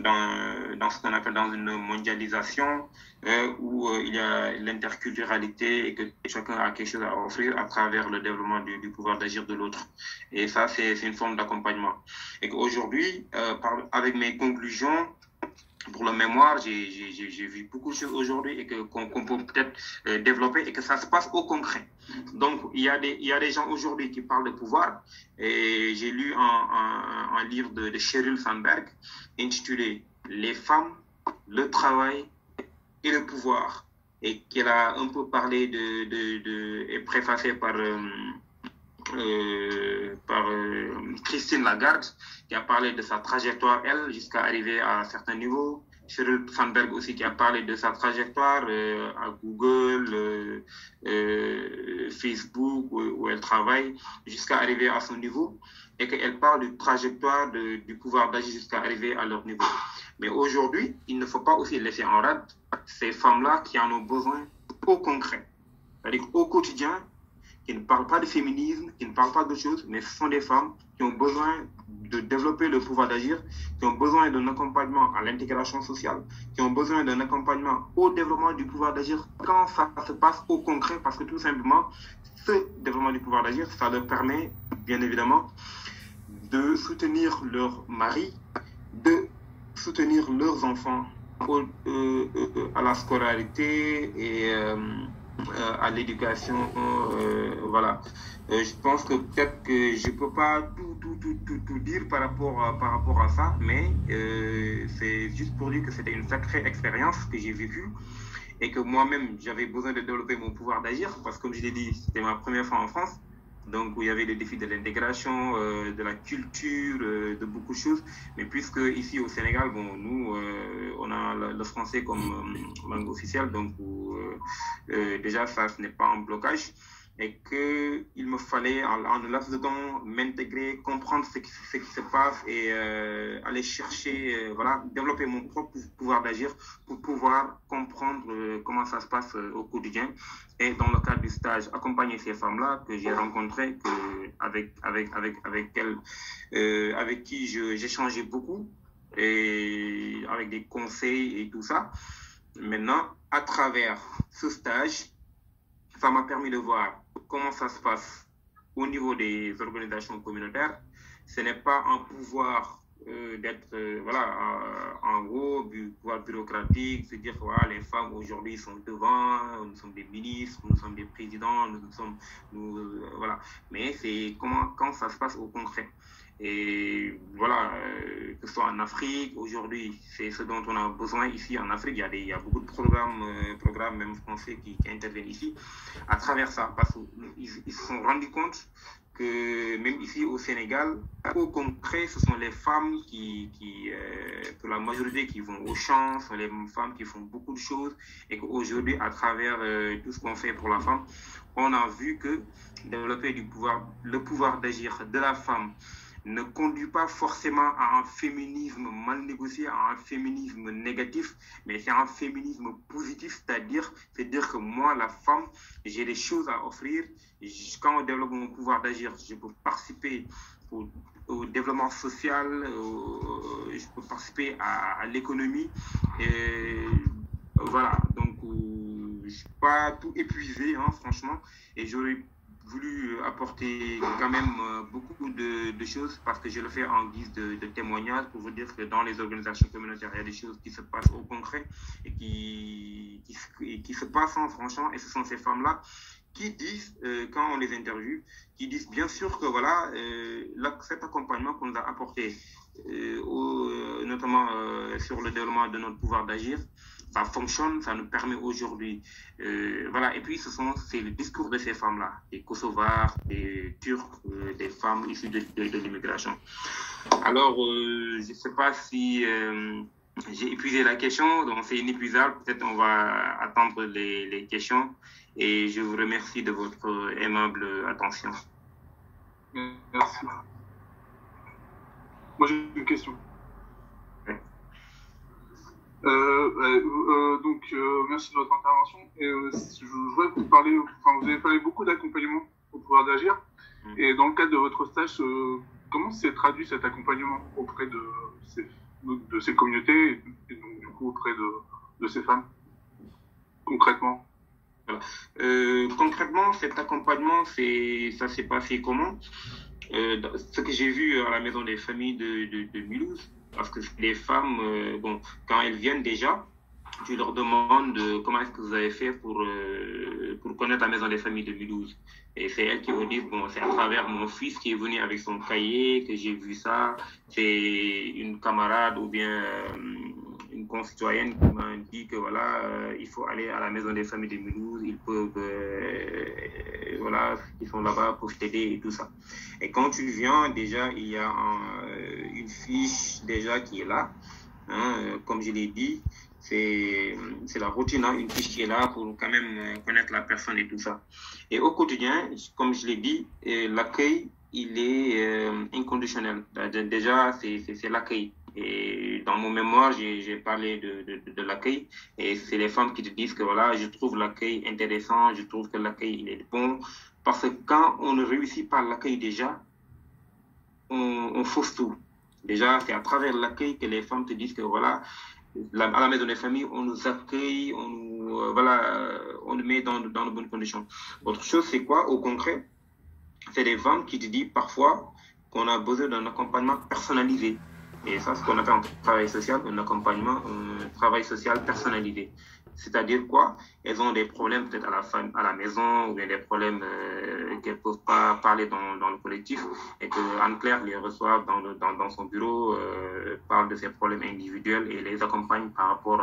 dans ce qu'on appelle dans une mondialisation où il y a l'interculturalité et que chacun a quelque chose à offrir à travers le développement du pouvoir d'agir de l'autre. Et ça, c'est une forme d'accompagnement. Et qu'aujourd'hui, avec mes conclusions, pour le mémoire, j'ai vu beaucoup de choses aujourd'hui et qu'on peut peut-être développer et que ça se passe au concret. Donc, il y a des gens aujourd'hui qui parlent de pouvoir et j'ai lu un livre de Sheryl Sandberg intitulé Les femmes, le travail et le pouvoir et qu'elle a un peu parlé et préfacé par Christine Lagarde, qui a parlé de sa trajectoire, elle, jusqu'à arriver à un certain niveau. Sheryl Sandberg aussi, qui a parlé de sa trajectoire à Google, Facebook, où elle travaille, jusqu'à arriver à son niveau, et qu'elle parle d'une trajectoire du pouvoir d'agir jusqu'à arriver à leur niveau. Mais aujourd'hui, il ne faut pas aussi laisser en rade ces femmes-là qui en ont besoin au concret, c'est-à-dire au quotidien, qui ne parlent pas de féminisme, qui ne parlent pas d'autre chose, mais ce sont des femmes qui ont besoin de développer le pouvoir d'agir, qui ont besoin d'un accompagnement à l'intégration sociale, qui ont besoin d'un accompagnement au développement du pouvoir d'agir quand ça se passe au concret, parce que tout simplement, ce développement du pouvoir d'agir, ça leur permet, bien évidemment, de soutenir leur mari, de soutenir leurs enfants à la scolarité et à l'éducation, voilà. Je pense que peut-être que je peux pas tout dire par rapport à ça, mais c'est juste pour dire que c'était une sacrée expérience que j'ai vécue et que moi-même j'avais besoin de développer mon pouvoir d'agir parce que comme je l'ai dit, c'était ma première fois en France. Donc, où il y avait les défis de l'intégration, de la culture, de beaucoup de choses. Mais puisque ici au Sénégal, bon, nous, on a le français comme langue officielle, donc déjà, ça, ce n'est pas un blocage. Et qu'il me fallait, en un laps de temps, m'intégrer, comprendre ce qui se passe et aller chercher, voilà, développer mon propre pouvoir d'agir pour pouvoir comprendre comment ça se passe au quotidien. Et dans le cadre du stage, accompagner ces femmes-là que j'ai rencontrées, avec qui j'échangeais beaucoup, et avec des conseils et tout ça. Maintenant, à travers ce stage, ça m'a permis de voir comment ça se passe au niveau des organisations communautaires. Ce n'est pas un pouvoir d'être en haut du pouvoir bureaucratique, se dire voilà, les femmes aujourd'hui sont devant, nous sommes des ministres, nous sommes des présidents, voilà. Mais c'est quand ça se passe au concret. Et voilà, que ce soit en Afrique, aujourd'hui, c'est ce dont on a besoin ici en Afrique. Il y a beaucoup de programmes même français qui interviennent ici à travers ça, parce qu'ils se sont rendus compte que même ici au Sénégal, au concret, ce sont les femmes pour la majorité qui vont au champ, ce sont les femmes qui font beaucoup de choses, et qu'aujourd'hui, à travers tout ce qu'on fait pour la femme, on a vu que développer le pouvoir d'agir de la femme ne conduit pas forcément à un féminisme mal négocié, à un féminisme négatif, mais c'est un féminisme positif, c'est-à-dire que moi, la femme, j'ai des choses à offrir. Quand on développe mon pouvoir d'agir, je peux participer au développement social, je peux participer à l'économie. Et voilà, donc je ne suis pas tout épuisé, hein, franchement, et j'aurais voulu apporter quand même beaucoup de choses parce que je le fais en guise de témoignage pour vous dire que dans les organisations communautaires, il y a des choses qui se passent au concret et qui se passent, hein, franchement, et ce sont ces femmes-là qui disent, quand on les interviewe, qui disent bien sûr que voilà, cet accompagnement qu'on nous a apporté, notamment sur le développement de notre pouvoir d'agir, ça fonctionne, ça nous permet aujourd'hui. Voilà, et puis c'est le discours de ces femmes-là, des Kosovars, des Turcs, des femmes issues de l'immigration. Alors, je ne sais pas si j'ai épuisé la question, donc c'est inépuisable. Peut-être on va attendre les questions. Et je vous remercie de votre aimable attention. Merci. Moi, j'ai une question. Merci de votre intervention. Et je voudrais vous parler, vous avez parlé beaucoup d'accompagnement au pouvoir d'agir. Et dans le cadre de votre stage, comment s'est traduit cet accompagnement auprès de ces communautés et donc du coup auprès de ces femmes concrètement? Voilà. Concrètement, cet accompagnement, ça s'est passé comment? Ce que j'ai vu à la maison des familles de Mulhouse, parce que les femmes, bon, quand elles viennent déjà, tu leur demandes comment est-ce que vous avez fait pour connaître la maison des familles de Mulhouse. Et c'est elles qui vous disent, bon, c'est à travers mon fils qui est venu avec son cahier que j'ai vu ça. C'est une camarade ou bien une concitoyenne qui m'a dit que voilà, il faut aller à la maison des familles de Mulhouse, ils peuvent, voilà, ils sont là-bas pour t'aider et tout ça. Et quand tu viens, déjà, il y a une fiche déjà qui est là. Hein, comme je l'ai dit, c'est la routine, hein, une fiche qui est là pour quand même connaître la personne et tout ça. Et au quotidien, comme je l'ai dit, l'accueil, il est inconditionnel. Déjà, c'est l'accueil. Et dans mon mémoire, j'ai parlé de l'accueil. Et c'est les femmes qui te disent que voilà, je trouve l'accueil intéressant, je trouve que l'accueil, il est bon. Parce que quand on ne réussit pas l'accueil déjà, on fausse tout. Déjà, c'est à travers l'accueil que les femmes te disent que voilà, à la maison des familles, on nous accueille, on nous, voilà, on nous met dans de bonnes conditions. Autre chose, c'est quoi au concret? C'est des femmes qui te disent parfois qu'on a besoin d'un accompagnement personnalisé. Et ça, c'est ce qu'on appelle en travail social, un accompagnement, un travail social personnalisé. C'est-à-dire quoi? Elles ont des problèmes peut-être à la maison, ou bien des problèmes qu'elles ne peuvent pas parler dans le collectif, et que Anne-Claire les reçoit dans son bureau, parle de ses problèmes individuels et les accompagne par rapport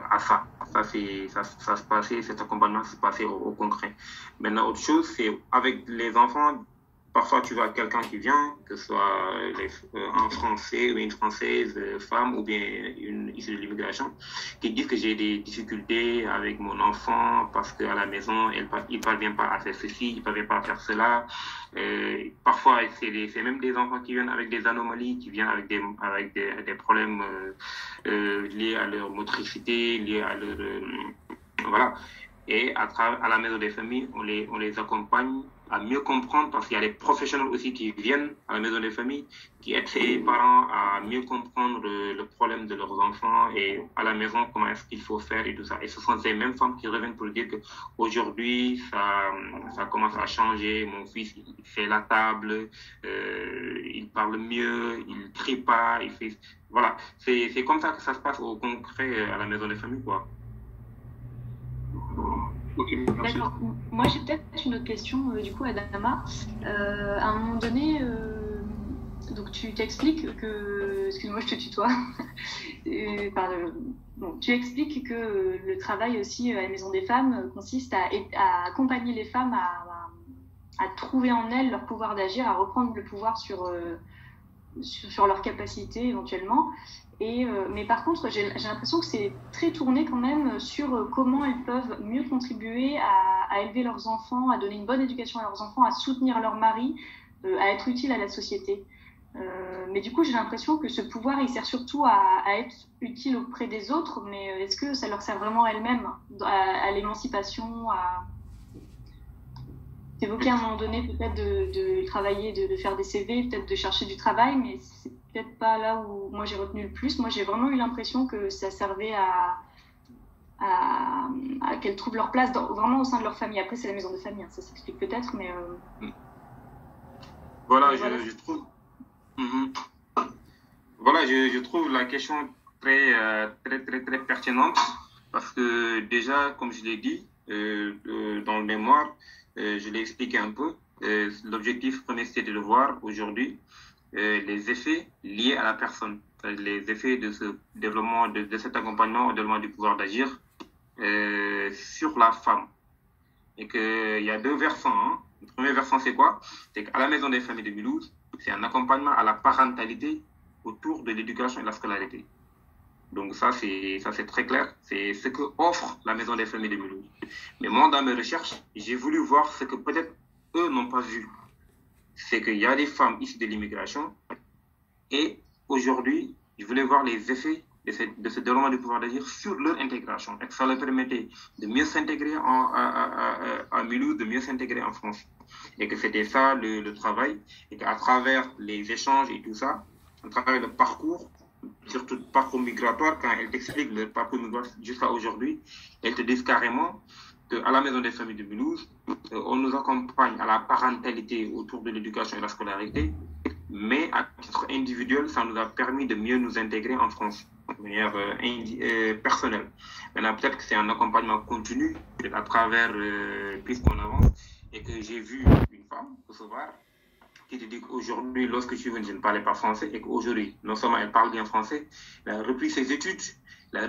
à ça. Ça se passait, cet accompagnement se passait au concret. Maintenant, autre chose, c'est avec les enfants. Parfois, tu vois quelqu'un qui vient, que ce soit un Français ou une Française, femme ou bien une issue de l'immigration, qui dit que j'ai des difficultés avec mon enfant parce qu'à la maison, il ne parvient pas à faire ceci, il ne parvient pas à faire cela. Parfois, c'est même des enfants qui viennent avec des anomalies, qui viennent avec des problèmes liés à leur motricité, liés à leur... voilà. Et à la maison des familles, on les accompagne à mieux comprendre, parce qu'il y a des professionnels aussi qui viennent à la maison des familles, qui aident ces parents à mieux comprendre le problème de leurs enfants et à la maison, comment est-ce qu'il faut faire et tout ça. Et ce sont ces mêmes femmes qui reviennent pour dire qu'aujourd'hui, ça commence à changer. Mon fils, il fait la table, il parle mieux, il crie pas, il fait... Voilà, c'est comme ça que ça se passe au concret à la maison des familles, quoi. Okay, d'accord. Moi, j'ai peut-être une autre question, du coup, Adama. À un moment donné, donc tu t'expliques que... Excuse-moi, je te tutoie. Bon, tu expliques que le travail aussi à la Maison des Femmes consiste à accompagner les femmes à trouver en elles leur pouvoir d'agir, à reprendre le pouvoir sur leurs capacités éventuellement. Mais par contre, j'ai l'impression que c'est très tourné quand même sur comment elles peuvent mieux contribuer à élever leurs enfants, à donner une bonne éducation à leurs enfants, à soutenir leur mari, à être utile à la société. Mais du coup, j'ai l'impression que ce pouvoir, il sert surtout à être utile auprès des autres, mais est-ce que ça leur sert vraiment à elles-mêmes, à l'émancipation, à... T'évoquais à un moment donné peut-être de travailler, de faire des CV, peut-être de chercher du travail, mais c'est peut-être pas là où moi j'ai retenu le plus. Moi, j'ai vraiment eu l'impression que ça servait à qu'elles trouvent leur place vraiment au sein de leur famille. Après, c'est la maison de famille, hein, ça s'explique peut-être, mais... Voilà, je trouve... Voilà, je trouve la question très pertinente, parce que déjà, comme je l'ai dit, dans le mémoire, je l'ai expliqué un peu. L'objectif premier, c'était de voir aujourd'hui les effets liés à la personne, les effets de ce développement, de cet accompagnement au développement du pouvoir d'agir sur la femme. Et qu'il y a deux versants. Hein. Le premier versant, c'est quoi? C'est qu'à la Maison des familles de Mulhouse, c'est un accompagnement à la parentalité autour de l'éducation et de la scolarité. Donc ça, c'est très clair. C'est ce que offre la Maison des familles de Mulhouse. Mais moi, dans mes recherches, j'ai voulu voir ce que peut-être eux n'ont pas vu. C'est qu'il y a des femmes issues de l'immigration. Et aujourd'hui, je voulais voir les effets de ce développement du pouvoir d'agir sur leur intégration. Et que ça leur permettait de mieux s'intégrer à Mulhouse, de mieux s'intégrer en France. Et que c'était ça le travail. Et qu'à travers les échanges et tout ça, à travers le parcours, surtout parcours migratoire, quand elles t'expliquent leur parcours migratoire jusqu'à aujourd'hui, elles te disent carrément qu'à la Maison des familles de Mulhouse, on nous accompagne à la parentalité autour de l'éducation et la scolarité, mais à titre individuel, ça nous a permis de mieux nous intégrer en France de manière personnelle. Maintenant, peut-être que c'est un accompagnement continu, à travers plus qu'on avance, et que j'ai vu une femme recevoir qui te dit qu'aujourd'hui, lorsque je suis venu, je ne parlais pas français, et qu'aujourd'hui, non seulement elle parle bien français, elle a repris ses études, elle a